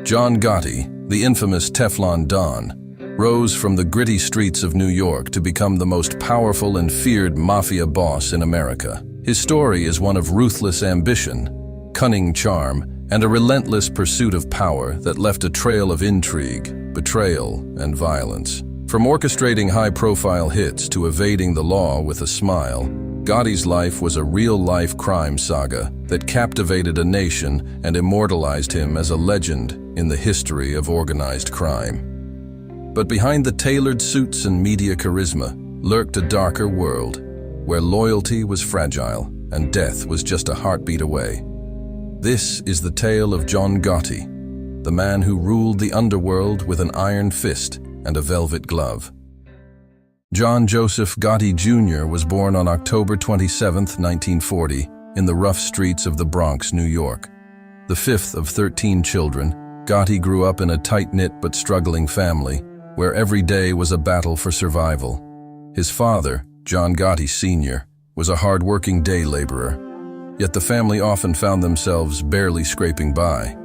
John Gotti, the infamous Teflon Don, rose from the gritty streets of New York to become the most powerful and feared mafia boss in America. His story is one of ruthless ambition, cunning charm, and a relentless pursuit of power that left a trail of intrigue, betrayal, and violence. From orchestrating high-profile hits to evading the law with a smile, Gotti's life was a real-life crime saga that captivated a nation and immortalized him as a legend in the history of organized crime. But behind the tailored suits and media charisma lurked a darker world, where loyalty was fragile and death was just a heartbeat away. This is the tale of John Gotti, the man who ruled the underworld with an iron fist and a velvet glove. John Joseph Gotti Jr. was born on October 27, 1940, in the rough streets of the Bronx, New York. The fifth of 13 children, Gotti grew up in a tight-knit but struggling family, where every day was a battle for survival. His father, John Gotti Sr., was a hard-working day laborer, yet the family often found themselves barely scraping by.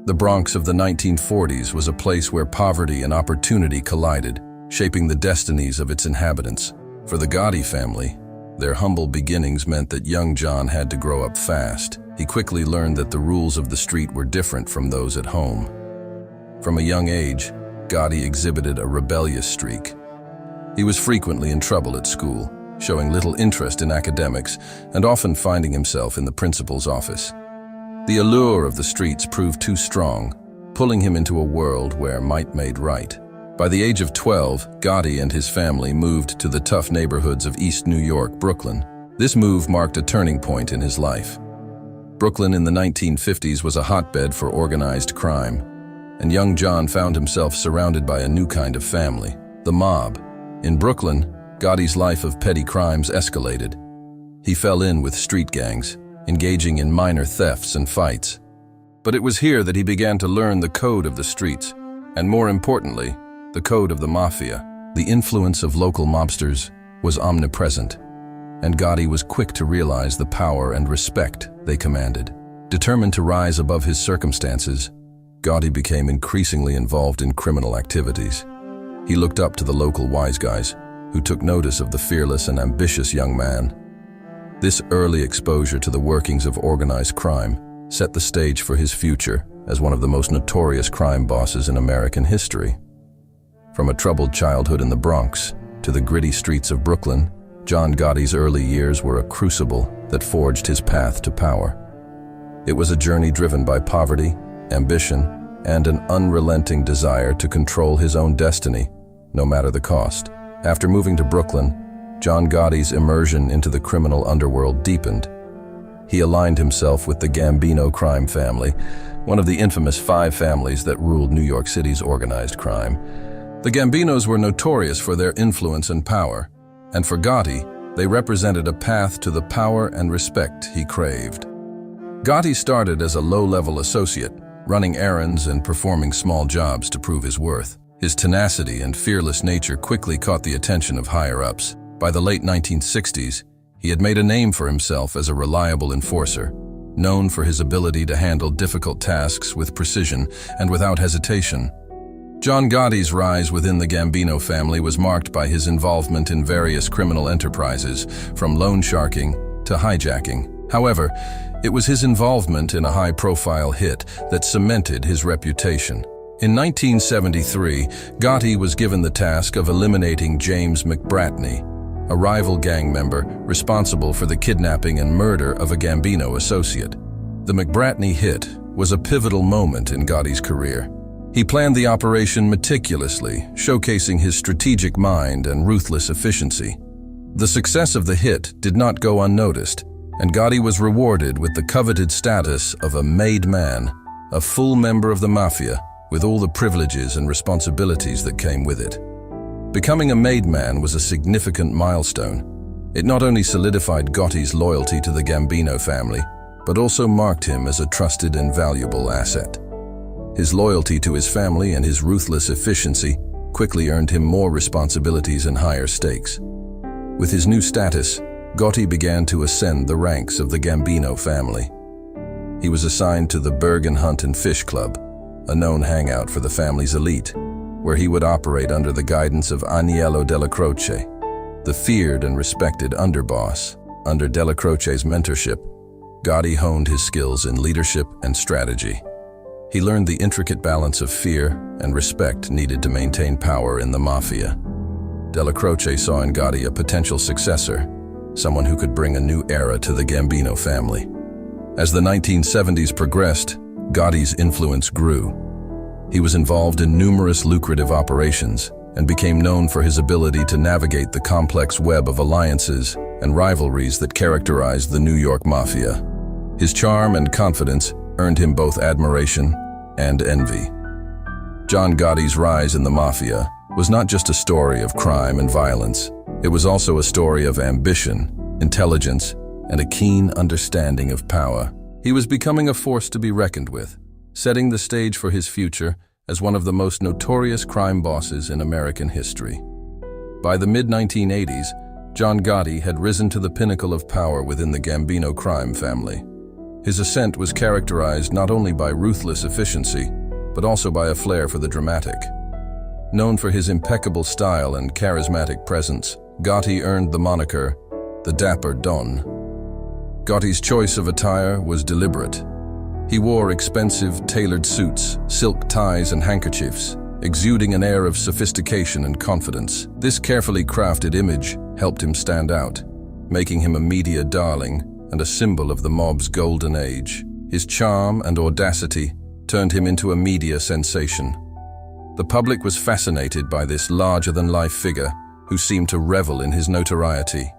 The Bronx of the 1940s was a place where poverty and opportunity collided, shaping the destinies of its inhabitants. For the Gotti family, their humble beginnings meant that young John had to grow up fast. He quickly learned that the rules of the street were different from those at home. From a young age, Gotti exhibited a rebellious streak. He was frequently in trouble at school, showing little interest in academics and often finding himself in the principal's office. The allure of the streets proved too strong, pulling him into a world where might made right. By the age of 12, Gotti and his family moved to the tough neighborhoods of East New York, Brooklyn. This move marked a turning point in his life. Brooklyn in the 1950s was a hotbed for organized crime, and young John found himself surrounded by a new kind of family, the mob. In Brooklyn, Gotti's life of petty crimes escalated. He fell in with street gangs, engaging in minor thefts and fights. But it was here that he began to learn the code of the streets, and more importantly, the code of the mafia. The influence of local mobsters was omnipresent, and Gotti was quick to realize the power and respect they commanded. Determined to rise above his circumstances, Gotti became increasingly involved in criminal activities. He looked up to the local wise guys, who took notice of the fearless and ambitious young man. This early exposure to the workings of organized crime set the stage for his future as one of the most notorious crime bosses in American history. From a troubled childhood in the Bronx to the gritty streets of Brooklyn, John Gotti's early years were a crucible that forged his path to power. It was a journey driven by poverty, ambition, and an unrelenting desire to control his own destiny, no matter the cost. After moving to Brooklyn, John Gotti's immersion into the criminal underworld deepened. He aligned himself with the Gambino crime family, one of the infamous 5 families that ruled New York City's organized crime. The Gambinos were notorious for their influence and power, and for Gotti, they represented a path to the power and respect he craved. Gotti started as a low-level associate, running errands and performing small jobs to prove his worth. His tenacity and fearless nature quickly caught the attention of higher-ups. By the late 1960s, he had made a name for himself as a reliable enforcer, known for his ability to handle difficult tasks with precision and without hesitation. John Gotti's rise within the Gambino family was marked by his involvement in various criminal enterprises, from loan sharking to hijacking. However, it was his involvement in a high-profile hit that cemented his reputation. In 1973, Gotti was given the task of eliminating James McBratney, a rival gang member responsible for the kidnapping and murder of a Gambino associate. The McBratney hit was a pivotal moment in Gotti's career. He planned the operation meticulously, showcasing his strategic mind and ruthless efficiency. The success of the hit did not go unnoticed, and Gotti was rewarded with the coveted status of a made man, a full member of the mafia, with all the privileges and responsibilities that came with it. Becoming a made man was a significant milestone. It not only solidified Gotti's loyalty to the Gambino family, but also marked him as a trusted and valuable asset. His loyalty to his family and his ruthless efficiency quickly earned him more responsibilities and higher stakes. With his new status, Gotti began to ascend the ranks of the Gambino family. He was assigned to the Bergen Hunt and Fish Club, a known hangout for the family's elite, where he would operate under the guidance of Agnello Della Croce, the feared and respected underboss. Under Della Croce's mentorship, Gotti honed his skills in leadership and strategy. He learned the intricate balance of fear and respect needed to maintain power in the mafia. Della Croce saw in Gotti a potential successor, someone who could bring a new era to the Gambino family. As the 1970s progressed, Gotti's influence grew. He was involved in numerous lucrative operations and became known for his ability to navigate the complex web of alliances and rivalries that characterized the New York Mafia. His charm and confidence earned him both admiration and envy. John Gotti's rise in the Mafia was not just a story of crime and violence. It was also a story of ambition, intelligence, and a keen understanding of power. He was becoming a force to be reckoned with, setting the stage for his future as one of the most notorious crime bosses in American history. By the mid-1980s, John Gotti had risen to the pinnacle of power within the Gambino crime family. His ascent was characterized not only by ruthless efficiency, but also by a flair for the dramatic. Known for his impeccable style and charismatic presence, Gotti earned the moniker, the Dapper Don. Gotti's choice of attire was deliberate. He wore expensive, tailored suits, silk ties, and handkerchiefs, exuding an air of sophistication and confidence. This carefully crafted image helped him stand out, making him a media darling and a symbol of the mob's golden age. His charm and audacity turned him into a media sensation. The public was fascinated by this larger-than-life figure who seemed to revel in his notoriety.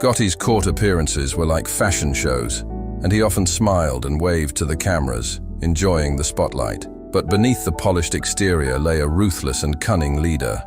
Gotti's court appearances were like fashion shows, and he often smiled and waved to the cameras, enjoying the spotlight. But beneath the polished exterior lay a ruthless and cunning leader.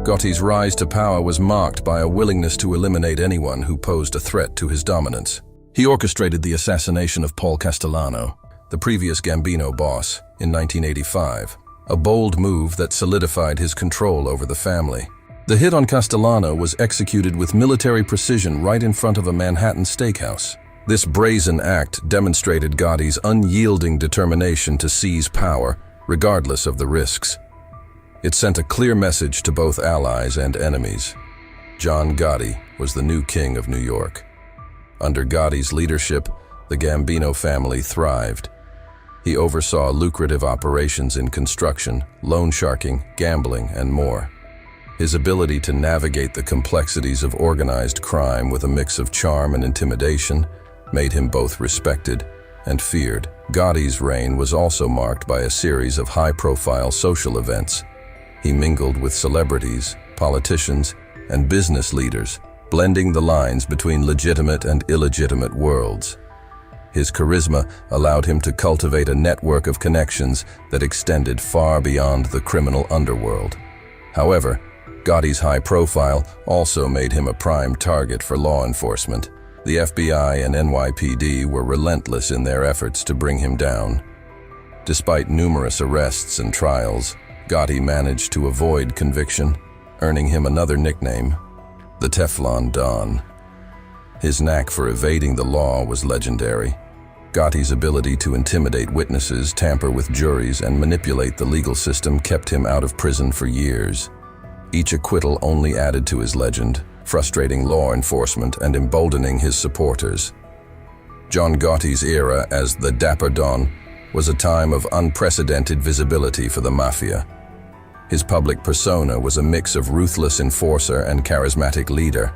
Gotti's rise to power was marked by a willingness to eliminate anyone who posed a threat to his dominance. He orchestrated the assassination of Paul Castellano, the previous Gambino boss, in 1985, a bold move that solidified his control over the family. The hit on Castellano was executed with military precision right in front of a Manhattan steakhouse. This brazen act demonstrated Gotti's unyielding determination to seize power, regardless of the risks. It sent a clear message to both allies and enemies. John Gotti was the new king of New York. Under Gotti's leadership, the Gambino family thrived. He oversaw lucrative operations in construction, loan sharking, gambling, and more. His ability to navigate the complexities of organized crime with a mix of charm and intimidation made him both respected and feared. Gotti's reign was also marked by a series of high-profile social events. He mingled with celebrities, politicians, and business leaders, blending the lines between legitimate and illegitimate worlds. His charisma allowed him to cultivate a network of connections that extended far beyond the criminal underworld. However, Gotti's high profile also made him a prime target for law enforcement. The FBI and NYPD were relentless in their efforts to bring him down. Despite numerous arrests and trials, Gotti managed to avoid conviction, earning him another nickname, the Teflon Don. His knack for evading the law was legendary. Gotti's ability to intimidate witnesses, tamper with juries, and manipulate the legal system kept him out of prison for years. Each acquittal only added to his legend, frustrating law enforcement and emboldening his supporters. John Gotti's era as the Dapper Don was a time of unprecedented visibility for the mafia. His public persona was a mix of ruthless enforcer and charismatic leader,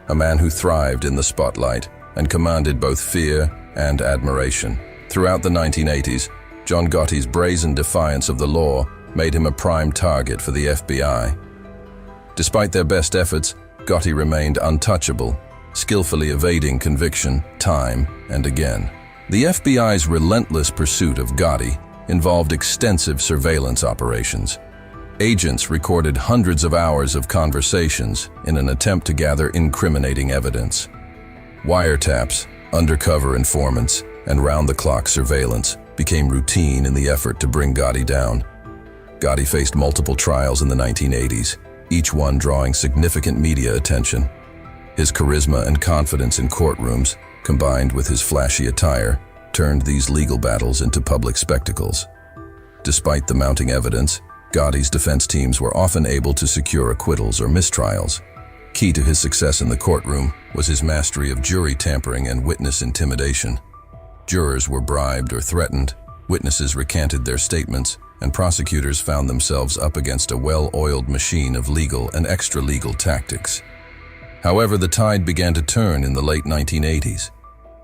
a man who thrived in the spotlight and commanded both fear and admiration. Throughout the 1980s, John Gotti's brazen defiance of the law made him a prime target for the FBI. Despite their best efforts, Gotti remained untouchable, skillfully evading conviction time and again. The FBI's relentless pursuit of Gotti involved extensive surveillance operations. Agents recorded hundreds of hours of conversations in an attempt to gather incriminating evidence. Wiretaps, undercover informants, and round-the-clock surveillance became routine in the effort to bring Gotti down. Gotti faced multiple trials in the 1980s, each one drawing significant media attention. His charisma and confidence in courtrooms, combined with his flashy attire, turned these legal battles into public spectacles. Despite the mounting evidence, Gotti's defense teams were often able to secure acquittals or mistrials. Key to his success in the courtroom was his mastery of jury tampering and witness intimidation. Jurors were bribed or threatened, witnesses recanted their statements, and prosecutors found themselves up against a well-oiled machine of legal and extra-legal tactics. However, the tide began to turn in the late 1980s.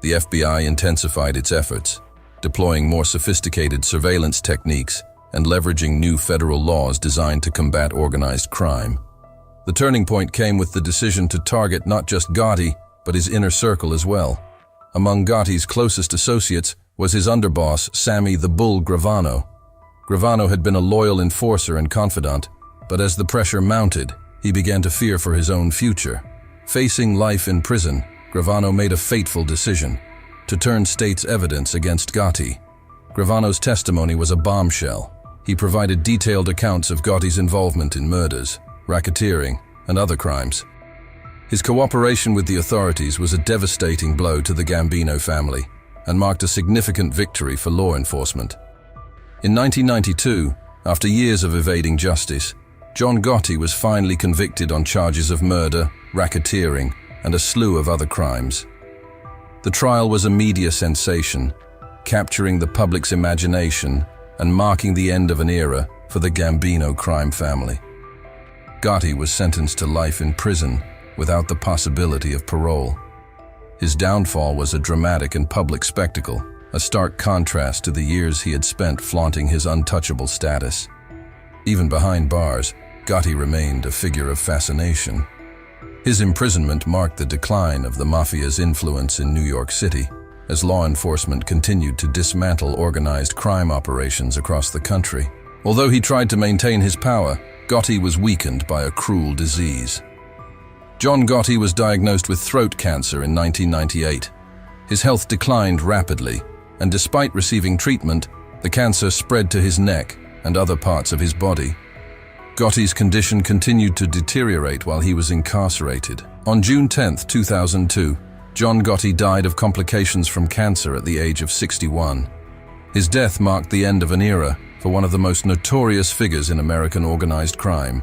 The FBI intensified its efforts, deploying more sophisticated surveillance techniques and leveraging new federal laws designed to combat organized crime. The turning point came with the decision to target not just Gotti, but his inner circle as well. Among Gotti's closest associates was his underboss, Sammy the Bull Gravano. Gravano had been a loyal enforcer and confidant, but as the pressure mounted, he began to fear for his own future. Facing life in prison, Gravano made a fateful decision: to turn state's evidence against Gotti. Gravano's testimony was a bombshell. He provided detailed accounts of Gotti's involvement in murders, racketeering, and other crimes. His cooperation with the authorities was a devastating blow to the Gambino family and marked a significant victory for law enforcement. In 1992, after years of evading justice, John Gotti was finally convicted on charges of murder, racketeering, and a slew of other crimes. The trial was a media sensation, capturing the public's imagination and marking the end of an era for the Gambino crime family. Gotti was sentenced to life in prison without the possibility of parole. His downfall was a dramatic and public spectacle, a stark contrast to the years he had spent flaunting his untouchable status. Even behind bars, Gotti remained a figure of fascination. His imprisonment marked the decline of the mafia's influence in New York City, as law enforcement continued to dismantle organized crime operations across the country. Although he tried to maintain his power, Gotti was weakened by a cruel disease. John Gotti was diagnosed with throat cancer in 1998. His health declined rapidly, and despite receiving treatment, the cancer spread to his neck and other parts of his body. Gotti's condition continued to deteriorate while he was incarcerated. On June 10, 2002, John Gotti died of complications from cancer at the age of 61. His death marked the end of an era for one of the most notorious figures in American organized crime.